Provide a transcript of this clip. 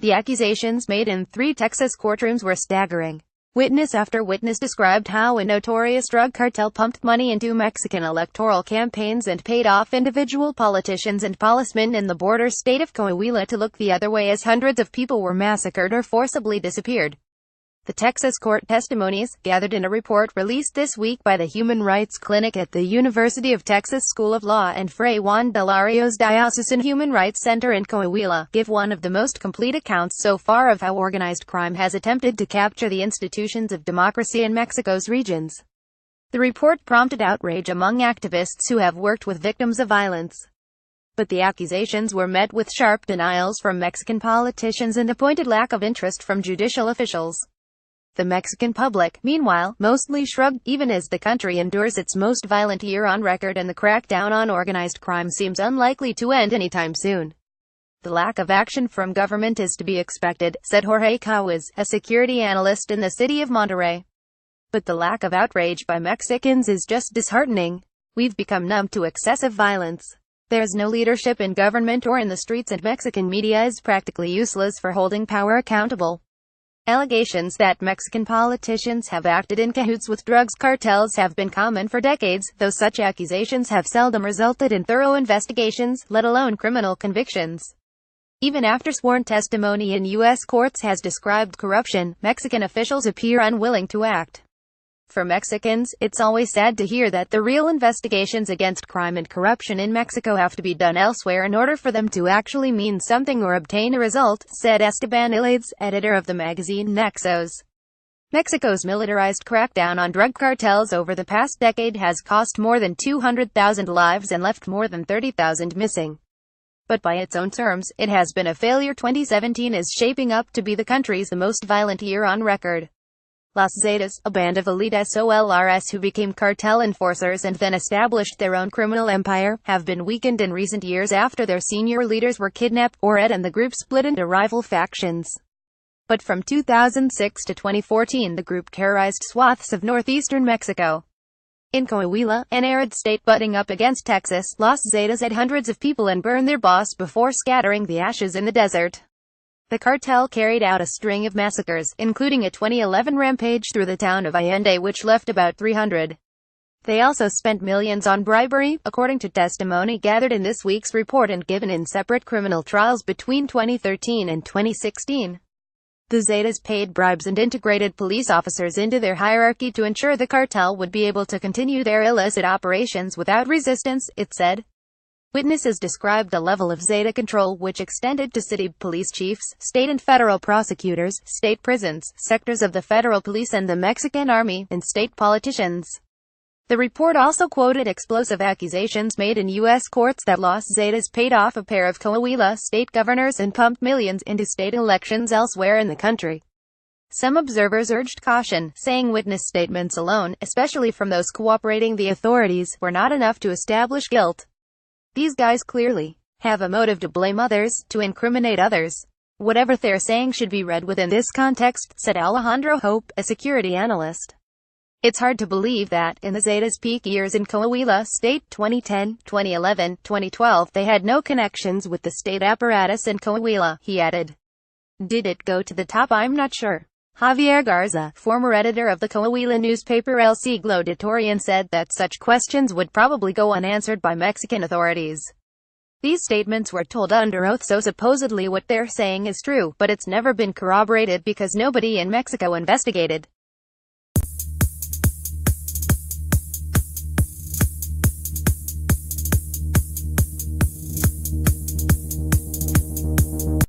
The accusations made in 3 Texas courtrooms were staggering. Witness after witness described how a notorious drug cartel pumped money into Mexican electoral campaigns and paid off individual politicians and policemen in the border state of Coahuila to look the other way as hundreds of people were massacred or forcibly disappeared. The Texas court testimonies, gathered in a report released this week by the Human Rights Clinic at the University of Texas School of Law and Fray Juan de Larios Diocesan Human Rights Center in Coahuila, give one of the most complete accounts so far of how organized crime has attempted to capture the institutions of democracy in Mexico's regions. The report prompted outrage among activists who have worked with victims of violence. But the accusations were met with sharp denials from Mexican politicians and a pointed lack of interest from judicial officials. The Mexican public, meanwhile, mostly shrugged, even as the country endures its most violent year on record and the crackdown on organized crime seems unlikely to end anytime soon. The lack of action from government is to be expected, said Jorge Cawaz, a security analyst in the city of Monterrey. But the lack of outrage by Mexicans is just disheartening. We've become numb to excessive violence. There's no leadership in government or in the streets, and Mexican media is practically useless for holding power accountable. Allegations that Mexican politicians have acted in cahoots with drugs cartels have been common for decades, though such accusations have seldom resulted in thorough investigations, let alone criminal convictions. Even after sworn testimony in U.S. courts has described corruption, Mexican officials appear unwilling to act. For Mexicans, it's always sad to hear that the real investigations against crime and corruption in Mexico have to be done elsewhere in order for them to actually mean something or obtain a result, said Esteban Ilades, editor of the magazine Nexos. Mexico's militarized crackdown on drug cartels over the past decade has cost more than 200,000 lives and left more than 30,000 missing. But by its own terms, it has been a failure. 2017 is shaping up to be the country's most violent year on record. Los Zetas, a band of elite SOLRs who became cartel enforcers and then established their own criminal empire, have been weakened in recent years after their senior leaders were kidnapped, and the group split into rival factions. But from 2006 to 2014 the group terrorized swaths of northeastern Mexico. In Coahuila, an arid state butting up against Texas, Los Zetas had hundreds of people and burned their boss before scattering the ashes in the desert. The cartel carried out a string of massacres, including a 2011 rampage through the town of Allende which left about 300. They also spent millions on bribery, according to testimony gathered in this week's report and given in separate criminal trials between 2013 and 2016. The Zetas paid bribes and integrated police officers into their hierarchy to ensure the cartel would be able to continue their illicit operations without resistance, it said. Witnesses described the level of Zeta control which extended to city police chiefs, state and federal prosecutors, state prisons, sectors of the federal police and the Mexican army, and state politicians. The report also quoted explosive accusations made in U.S. courts that Los Zetas paid off a pair of Coahuila state governors and pumped millions into state elections elsewhere in the country. Some observers urged caution, saying witness statements alone, especially from those cooperating the authorities, were not enough to establish guilt. These guys clearly have a motive to blame others, to incriminate others. Whatever they're saying should be read within this context, said Alejandro Hope, a security analyst. It's hard to believe that, in the Zetas' peak years in Coahuila State, 2010, 2011, 2012, they had no connections with the state apparatus in Coahuila, he added. Did it go to the top? I'm not sure. Javier Garza, former editor of the Coahuila newspaper El Siglo de Torian, said that such questions would probably go unanswered by Mexican authorities. These statements were told under oath, so supposedly what they're saying is true, but it's never been corroborated because nobody in Mexico investigated.